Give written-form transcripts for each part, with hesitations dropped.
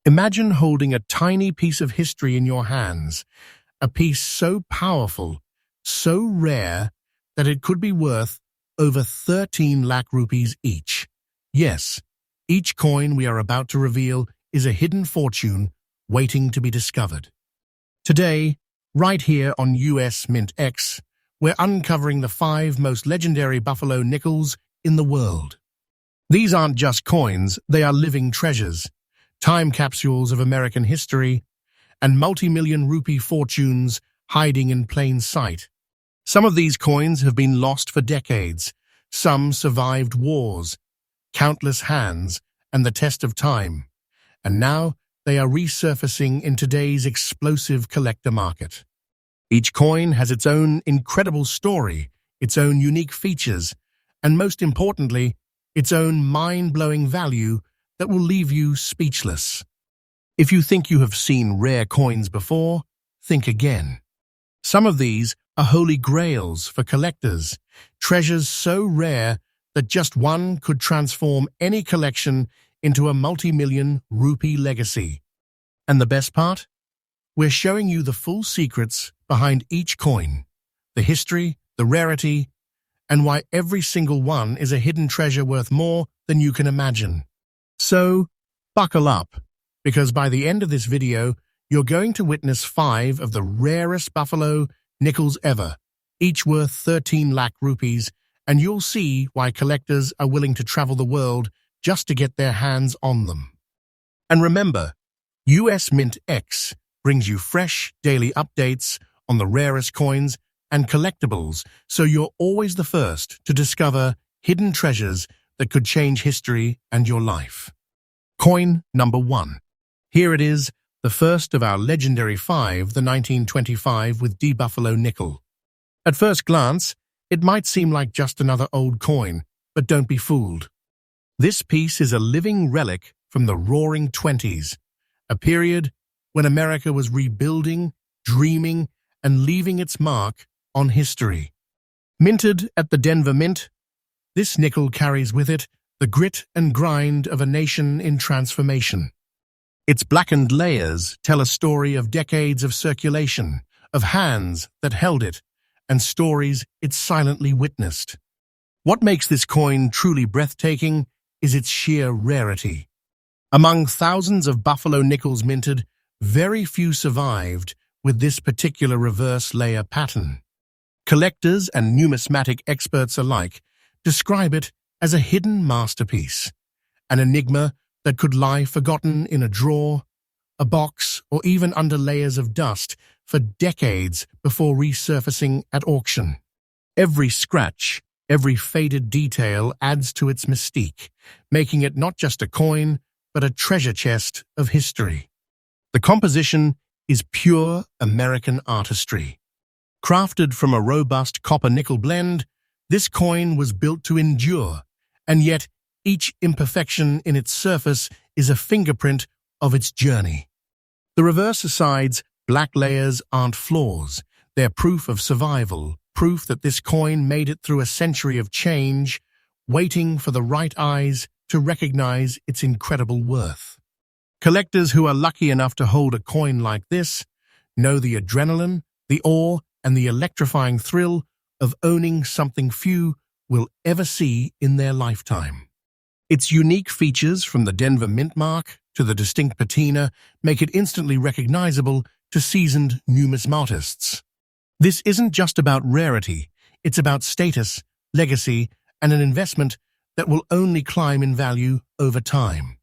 Imagine holding a tiny piece of history in your hands, a piece so powerful, so rare, that it could be worth over 13 lakh rupees each. Yes, each coin we are about to reveal is a hidden fortune waiting to be discovered. Today, right here on US MintX, we're uncovering the 5 most legendary buffalo nickels in the world. These aren't just coins, they are living treasures, time capsules of American history, and multi-million rupee fortunes hiding in plain sight. Some of these coins have been lost for decades. Some survived wars, countless hands, and the test of time. And now they are resurfacing in today's explosive collector market. Each coin has its own incredible story, its own unique features, and most importantly, its own mind-blowing value that will leave you speechless. If you think you have seen rare coins before, think again. Some of these are holy grails for collectors, treasures so rare that just one could transform any collection into a multi-million rupee legacy. And the best part? We're showing you the full secrets behind each coin, the history, the rarity, and why every single one is a hidden treasure worth more than you can imagine. So, buckle up, because by the end of this video, you're going to witness 5 of the rarest buffalo nickels ever, each worth 13 lakh rupees, and you'll see why collectors are willing to travel the world just to get their hands on them. And remember, US MintX brings you fresh daily updates on the rarest coins and collectibles, so you're always the first to discover hidden treasures that could change history and your life. Coin number 1. Here it is, the first of our legendary 5, the 1925 with DBuffalo nickel. At first glance, it might seem like just another old coin, but don't be fooled. This piece is a living relic from the Roaring '20s, a period when America was rebuilding, dreaming, and leaving its mark on history. Minted at the Denver Mint, this nickel carries with it the grit and grind of a nation in transformation. Its blackened layers tell a story of decades of circulation, of hands that held it, and stories it silently witnessed. What makes this coin truly breathtaking is its sheer rarity. Among thousands of buffalo nickels minted, very few survived with this particular reverse layer pattern. Collectors and numismatic experts alike describe it as a hidden masterpiece, an enigma that could lie forgotten in a drawer, a box, or even under layers of dust for decades before resurfacing at auction. Every scratch, every faded detail adds to its mystique, making it not just a coin, but a treasure chest of history. The composition is pure American artistry. Crafted from a robust copper-nickel blend, this coin was built to endure, and yet each imperfection in its surface is a fingerprint of its journey. The reverse side's black layers aren't flaws. They're proof of survival, proof that this coin made it through a century of change, waiting for the right eyes to recognize its incredible worth. Collectors who are lucky enough to hold a coin like this know the adrenaline, the awe, and the electrifying thrill of owning something few will ever see in their lifetime. Its unique features, from the Denver Mint mark to the distinct patina, make it instantly recognizable to seasoned numismatists. This isn't just about rarity, it's about status, legacy, and an investment that will only climb in value over time.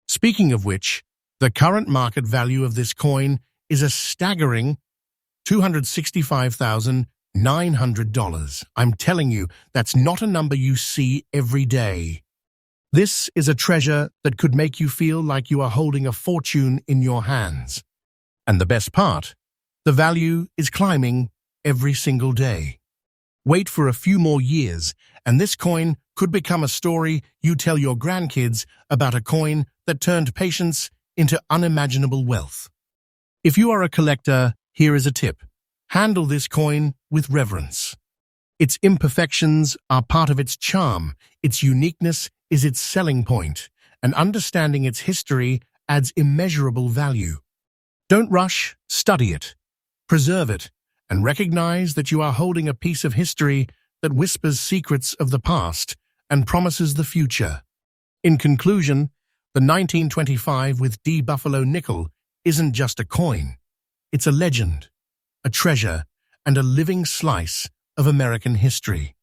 Speaking of which, the current market value of this coin is a staggering $265,900. I'm telling you, that's not a number you see every day. This is a treasure that could make you feel like you are holding a fortune in your hands. And the best part, the value is climbing every single day. Wait for a few more years, and this coin could become a story you tell your grandkids about, a coin that turned patience into unimaginable wealth. If you are a collector, here is a tip. Handle this coin with reverence. Its imperfections are part of its charm, its uniqueness is its selling point, and understanding its history adds immeasurable value. Don't rush, study it, preserve it, and recognize that you are holding a piece of history that whispers secrets of the past and promises the future. In conclusion, the 1925 with DBuffalo nickel isn't just a coin. It's a legend, a treasure, and a living slice of American history.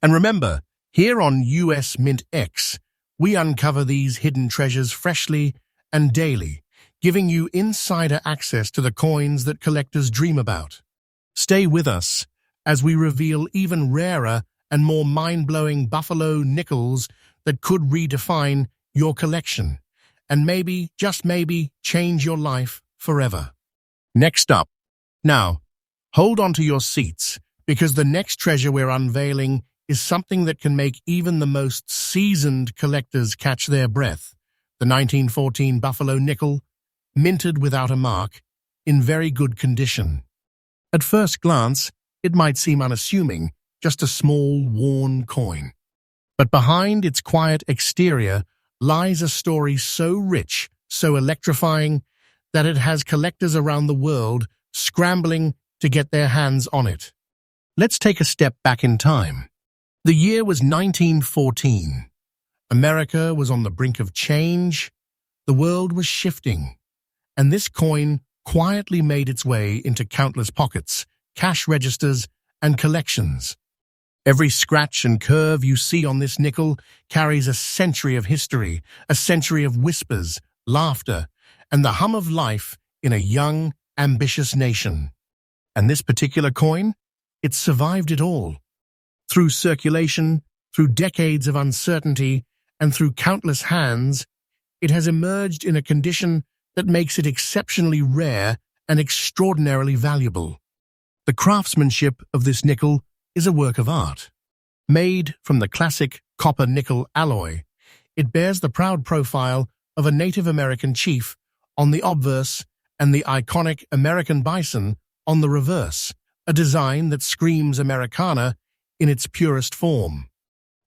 And remember, here on US MintX, we uncover these hidden treasures freshly and daily, giving you insider access to the coins that collectors dream about. Stay with us as we reveal even rarer and more mind-blowing Buffalo nickels that could redefine your collection and maybe, just maybe, change your life forever. Next up. Now, hold on to your seats, because the next treasure we're unveiling is something that can make even the most seasoned collectors catch their breath. The 1914 Buffalo nickel, minted without a mark, in very good condition. At first glance, it might seem unassuming, just a small, worn coin. But behind its quiet exterior lies a story so rich, so electrifying, that it has collectors around the world scrambling to get their hands on it. Let's take a step back in time. The year was 1914. America was on the brink of change. The world was shifting. And this coin quietly made its way into countless pockets, cash registers, and collections. Every scratch and curve you see on this nickel carries a century of history, a century of whispers, laughter, and the hum of life in a young, ambitious nation. And this particular coin, it survived it all. Through circulation, through decades of uncertainty, and through countless hands, it has emerged in a condition that makes it exceptionally rare and extraordinarily valuable. The craftsmanship of this nickel is a work of art. Made from the classic copper-nickel alloy, it bears the proud profile of a Native American chief on the obverse and the iconic American bison on the reverse, a design that screams Americana in its purest form.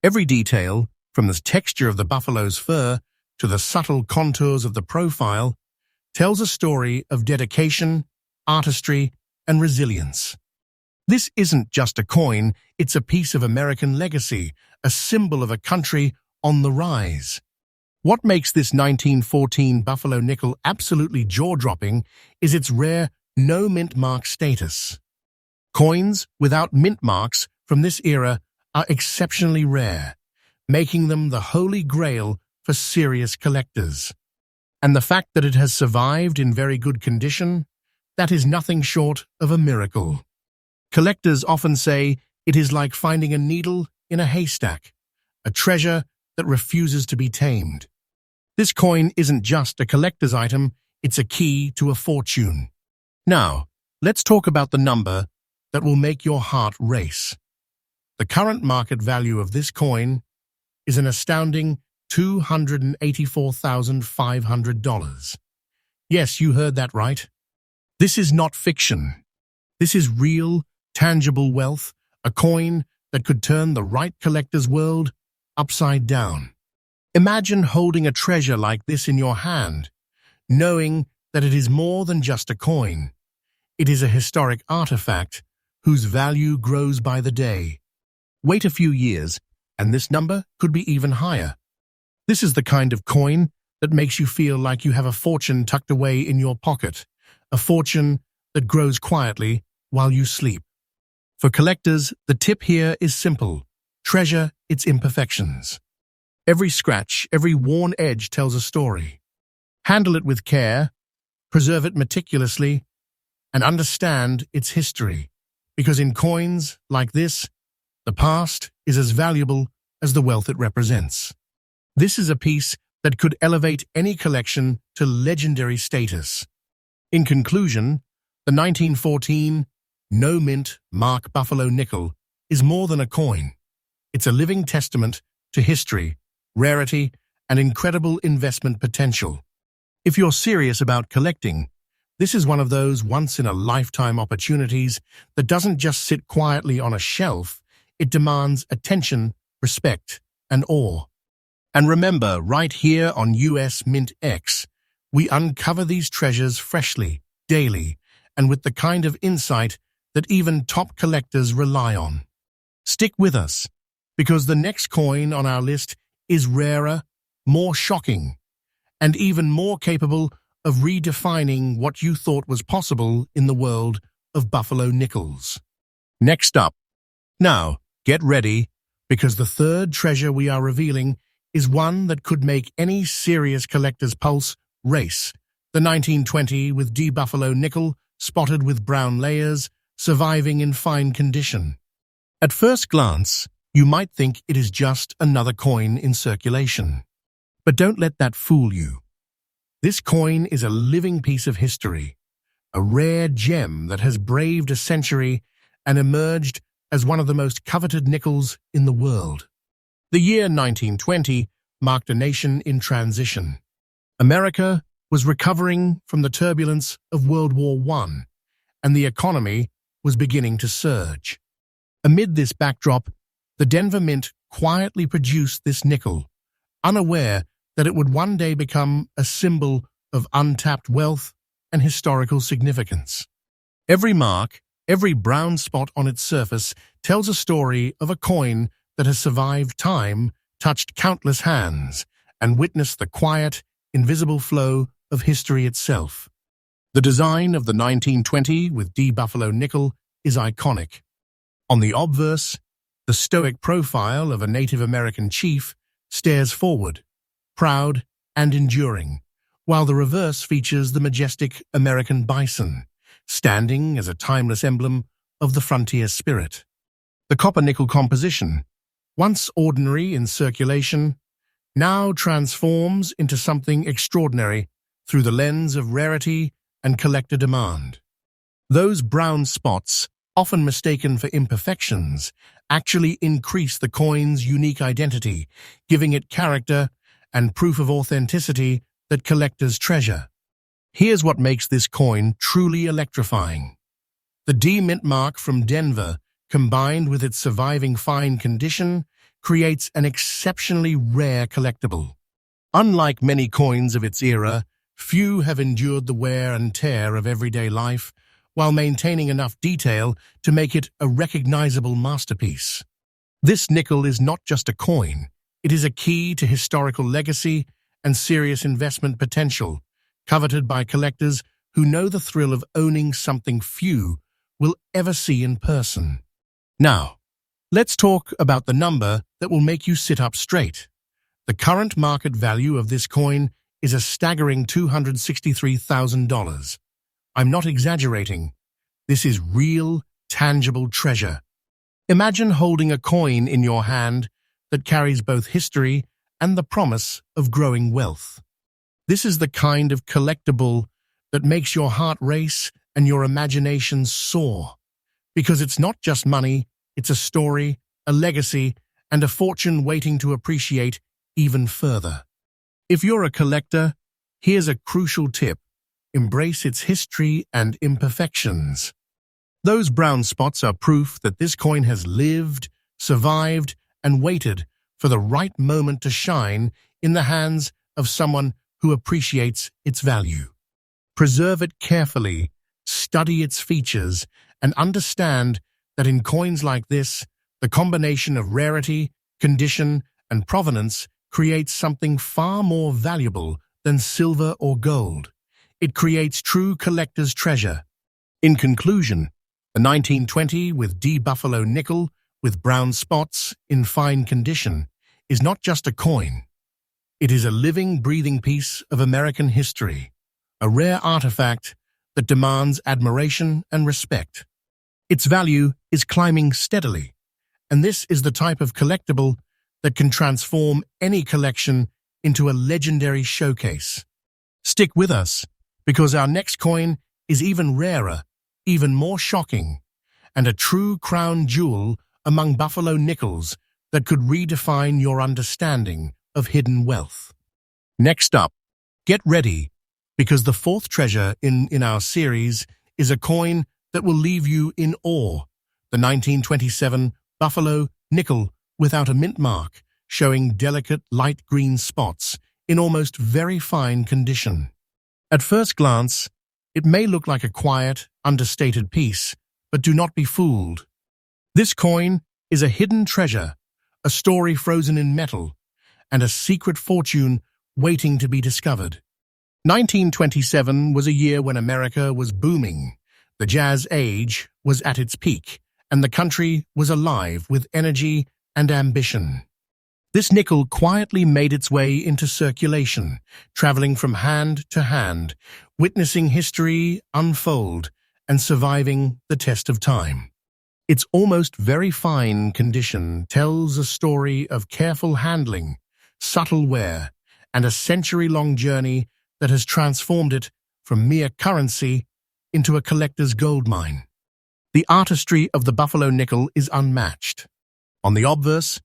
Every detail, from the texture of the buffalo's fur to the subtle contours of the profile, tells a story of dedication, artistry, and resilience. This isn't just a coin, it's a piece of American legacy, a symbol of a country on the rise. What makes this 1914 Buffalo nickel absolutely jaw-dropping is its rare no-mint mark status. Coins without mint marks from this era are exceptionally rare, making them the holy grail for serious collectors. And the fact that it has survived in very good condition, that is nothing short of a miracle. Collectors often say it is like finding a needle in a haystack, a treasure that refuses to be tamed. This coin isn't just a collector's item, it's a key to a fortune. Now, let's talk about the number that will make your heart race. The current market value of this coin is an astounding $284,500. Yes, you heard that right. This is not fiction. This is real, tangible wealth, a coin that could turn the right collector's world upside down. Imagine holding a treasure like this in your hand, knowing that it is more than just a coin. It is a historic artifact whose value grows by the day. Wait a few years, and this number could be even higher. This is the kind of coin that makes you feel like you have a fortune tucked away in your pocket, a fortune that grows quietly while you sleep. For collectors, the tip here is simple. Treasure its imperfections. Every scratch, every worn edge tells a story. Handle it with care, preserve it meticulously, and understand its history. Because in coins like this, the past is as valuable as the wealth it represents. This is a piece that could elevate any collection to legendary status. In conclusion, the 1914 no-mint mark Buffalo nickel is more than a coin. It's a living testament to history, rarity, and incredible investment potential. If you're serious about collecting, this is one of those once-in-a-lifetime opportunities that doesn't just sit quietly on a shelf, it demands attention, respect, and awe. And remember, right here on US MintX, We uncover these treasures freshly, daily, and with the kind of insight that even top collectors rely on. Stick with us, because the next coin on our list is rarer, more shocking, and even more capable of redefining what you thought was possible in the world of Buffalo nickels. Next up. Now, get ready, because the third treasure we are revealing is one that could make any serious collector's pulse race. The 1920 with DBuffalo nickel, spotted with brown layers, surviving in fine condition. At first glance, you might think it is just another coin in circulation. But don't let that fool you. This coin is a living piece of history, a rare gem that has braved a century and emerged as one of the most coveted nickels in the world. The year 1920 marked a nation in transition. America was recovering from the turbulence of World War I, and the economy was beginning to surge. Amid this backdrop, the Denver Mint quietly produced this nickel, unaware that it would one day become a symbol of untapped wealth and historical significance. Every mark, every brown spot on its surface tells a story of a coin that has survived time, touched countless hands, and witnessed the quiet, invisible flow of history itself. The design of the 1920 with DBuffalo nickel is iconic. On the obverse, the stoic profile of a Native American chief stares forward, proud and enduring, while the reverse features the majestic American bison, standing as a timeless emblem of the frontier spirit. The copper-nickel composition, once ordinary in circulation, now transforms into something extraordinary through the lens of rarity and collector demand. Those brown spots, often mistaken for imperfections, actually increase the coin's unique identity, giving it character and proof of authenticity that collectors treasure. Here's what makes this coin truly electrifying. The D mint mark from Denver, combined with its surviving fine condition, creates an exceptionally rare collectible. Unlike many coins of its era, few have endured the wear and tear of everyday life, while maintaining enough detail to make it a recognizable masterpiece. This nickel is not just a coin, it is a key to historical legacy and serious investment potential, coveted by collectors who know the thrill of owning something few will ever see in person. Now, let's talk about the number that will make you sit up straight. The current market value of this coin is a staggering $263,000. I'm not exaggerating. This is real, tangible treasure. Imagine holding a coin in your hand that carries both history and the promise of growing wealth. This is the kind of collectible that makes your heart race and your imagination soar. Because it's not just money, it's a story, a legacy, and a fortune waiting to appreciate even further. If you're a collector, here's a crucial tip. Embrace its history and imperfections. Those brown spots are proof that this coin has lived, survived, and waited for the right moment to shine in the hands of someone who appreciates its value. Preserve it carefully, study its features, and understand that in coins like this, the combination of rarity, condition, and provenance creates something far more valuable than silver or gold. It creates true collector's treasure. In conclusion, the 1920 with DBuffalo nickel with brown spots in fine condition is not just a coin. It is a living, breathing piece of American history, a rare artifact that demands admiration and respect. Its value is climbing steadily, and this is the type of collectible that can transform any collection into a legendary showcase. Stick with us, because our next coin is even rarer, even more shocking, and a true crown jewel among Buffalo nickels that could redefine your understanding of hidden wealth. Next up, get ready, because the fourth treasure in our series is a coin that will leave you in awe. The 1927 Buffalo nickel without a mint mark, showing delicate light green spots in almost very fine condition. At first glance, it may look like a quiet, understated piece, but do not be fooled. This coin is a hidden treasure, a story frozen in metal, and a secret fortune waiting to be discovered. 1927 was a year when America was booming. The jazz age was at its peak, and the country was alive with energy and ambition. This nickel quietly made its way into circulation, traveling from hand to hand, witnessing history unfold and surviving the test of time. Its almost very fine condition tells a story of careful handling, subtle wear, and a century-long journey that has transformed it from mere currency into a collector's goldmine. The artistry of the Buffalo nickel is unmatched. On the obverse,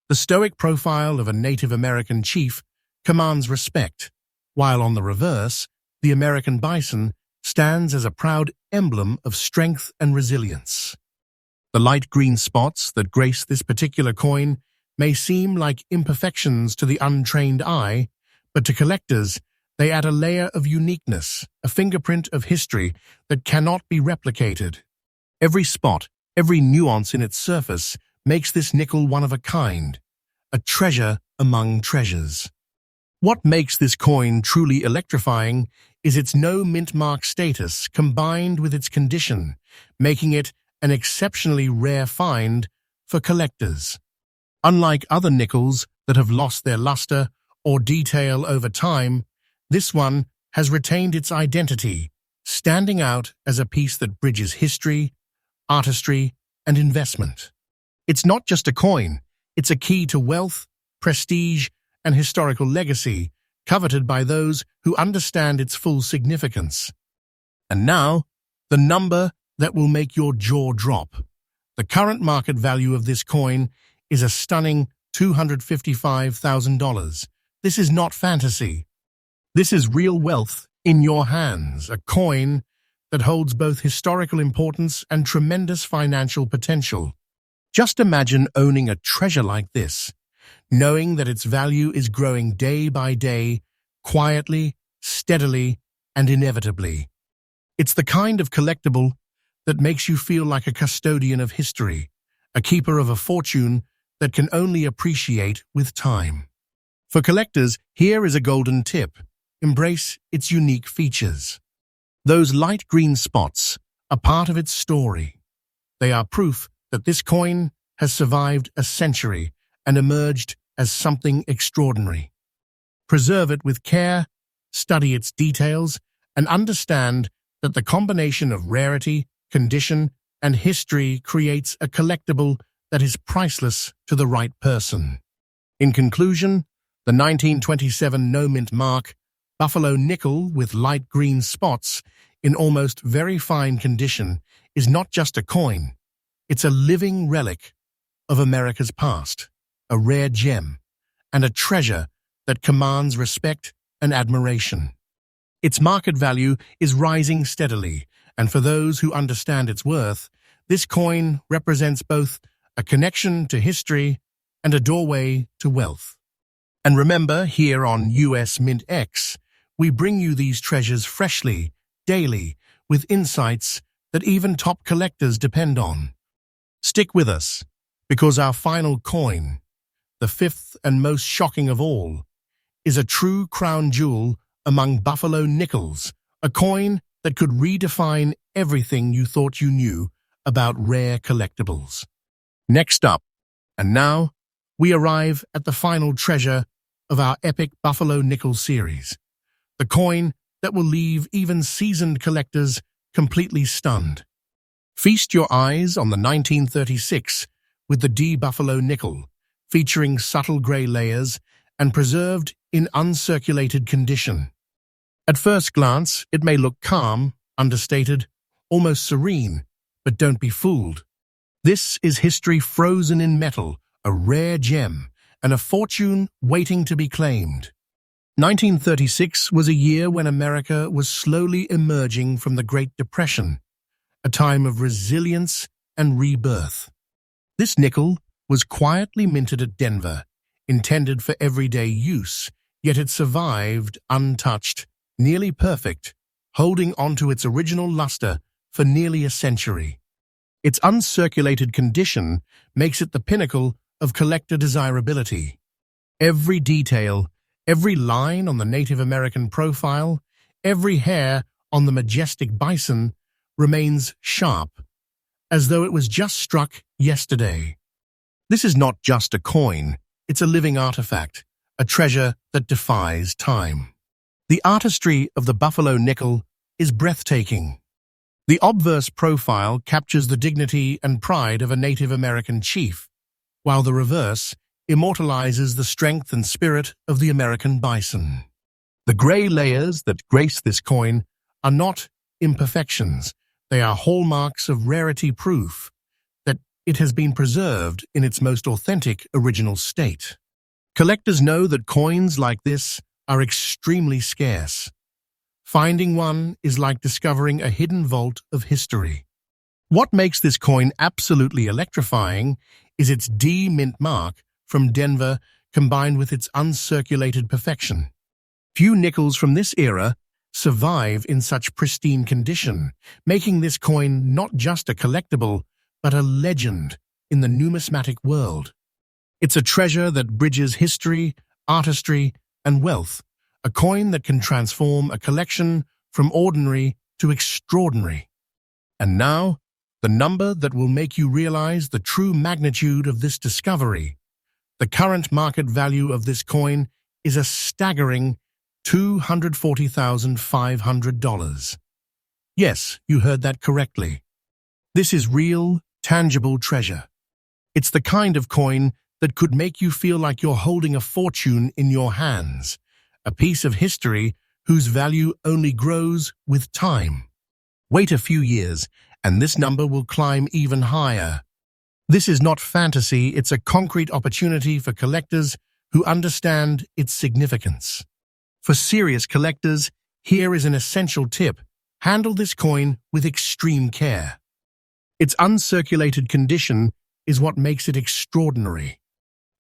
the stoic profile of a Native American chief commands respect, while on the reverse, the American bison stands as a proud emblem of strength and resilience. The light green spots that grace this particular coin may seem like imperfections to the untrained eye, but to collectors, they add a layer of uniqueness, a fingerprint of history that cannot be replicated. Every spot, every nuance in its surface makes this nickel one of a kind, a treasure among treasures. What makes this coin truly electrifying is its no mint mark status combined with its condition, making it an exceptionally rare find for collectors. Unlike other nickels that have lost their luster or detail over time, this one has retained its identity, standing out as a piece that bridges history, artistry, and investment. It's not just a coin, it's a key to wealth, prestige, and historical legacy, coveted by those who understand its full significance. And now, the number that will make your jaw drop. The current market value of this coin is a stunning $255,000. This is not fantasy. This is real wealth in your hands, a coin that holds both historical importance and tremendous financial potential. Just imagine owning a treasure like this, knowing that its value is growing day by day, quietly, steadily, and inevitably. It's the kind of collectible that makes you feel like a custodian of history, a keeper of a fortune that can only appreciate with time. For collectors, here is a golden tip. Embrace its unique features. Those light green spots are part of its story. They are proof that this coin has survived a century and emerged as something extraordinary. Preserve it with care, study its details, and understand that the combination of rarity, condition, and history creates a collectible that is priceless to the right person. In conclusion, the 1927 no-mint mark Buffalo nickel with light green spots in almost very fine condition is not just a coin, it's a living relic of America's past, a rare gem, and a treasure that commands respect and admiration. Its market value is rising steadily, and for those who understand its worth, this coin represents both a connection to history and a doorway to wealth. And remember, here on US MintX, we bring you these treasures freshly, daily, with insights that even top collectors depend on. Stick with us, because our final coin, the fifth and most shocking of all, is a true crown jewel among Buffalo nickels, a coin that could redefine everything you thought you knew about rare collectibles. Next up, and now, we arrive at the final treasure of our epic Buffalo nickel series, the coin that will leave even seasoned collectors completely stunned. Feast your eyes on the 1936 with the DBuffalo nickel, featuring subtle gray layers and preserved in uncirculated condition. At first glance, it may look calm, understated, almost serene, but don't be fooled. This is history frozen in metal, a rare gem, and a fortune waiting to be claimed. 1936 was a year when America was slowly emerging from the Great Depression, a time of resilience and rebirth. This nickel was quietly minted at Denver, intended for everyday use, yet it survived untouched nearly perfect, holding onto its original luster for nearly a century. Its uncirculated condition makes it the pinnacle of collector desirability. Every detail, every line on the Native American profile, every hair on the majestic bison remains sharp, as though it was just struck yesterday. This is not just a coin, it's a living artifact, a treasure that defies time. The artistry of the Buffalo nickel is breathtaking. The obverse profile captures the dignity and pride of a Native American chief, while the reverse immortalizes the strength and spirit of the American bison. The gray layers that grace this coin are not imperfections, they are hallmarks of rarity, proof that it has been preserved in its most authentic original state. Collectors know that coins like this are extremely scarce. Finding one is like discovering a hidden vault of history. What makes this coin absolutely electrifying is its D mint mark from Denver combined with its uncirculated perfection. Few nickels from this era survive in such pristine condition, making this coin not just a collectible, but a legend in the numismatic world. It's a treasure that bridges history, artistry, and wealth, a coin that can transform a collection from ordinary to extraordinary. And now, the number that will make you realize the true magnitude of this discovery. The current market value of this coin is a staggering $240,500. Yes, you heard that correctly. This is real, tangible treasure. It's the kind of coin that could make you feel like you're holding a fortune in your hands, a piece of history whose value only grows with time. Wait a few years, and this number will climb even higher. This is not fantasy, it's a concrete opportunity for collectors who understand its significance. For serious collectors, here is an essential tip. Handle this coin with extreme care. Its uncirculated condition is what makes it extraordinary.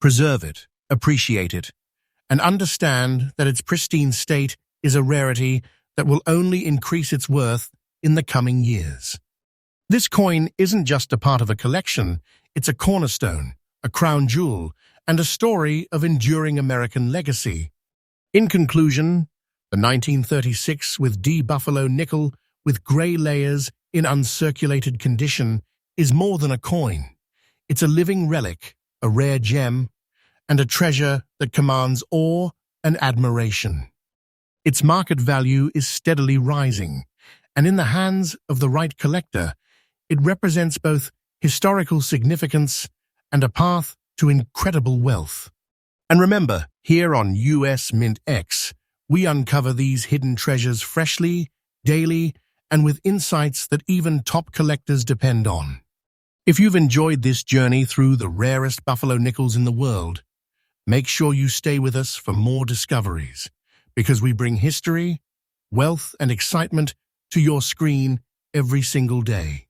Preserve it, appreciate it, and understand that its pristine state is a rarity that will only increase its worth in the coming years. This coin isn't just a part of a collection, it's a cornerstone, a crown jewel, and a story of enduring American legacy. In conclusion, the 1936 with DBuffalo nickel with gray layers in uncirculated condition is more than a coin. It's a living relic, a rare gem, and a treasure that commands awe and admiration. Its market value is steadily rising, and in the hands of the right collector, it represents both historical significance and a path to incredible wealth. And remember, here on US MintX, we uncover these hidden treasures freshly, daily, and with insights that even top collectors depend on. If you've enjoyed this journey through the rarest Buffalo nickels in the world, make sure you stay with us for more discoveries, because we bring history, wealth, and excitement to your screen every single day.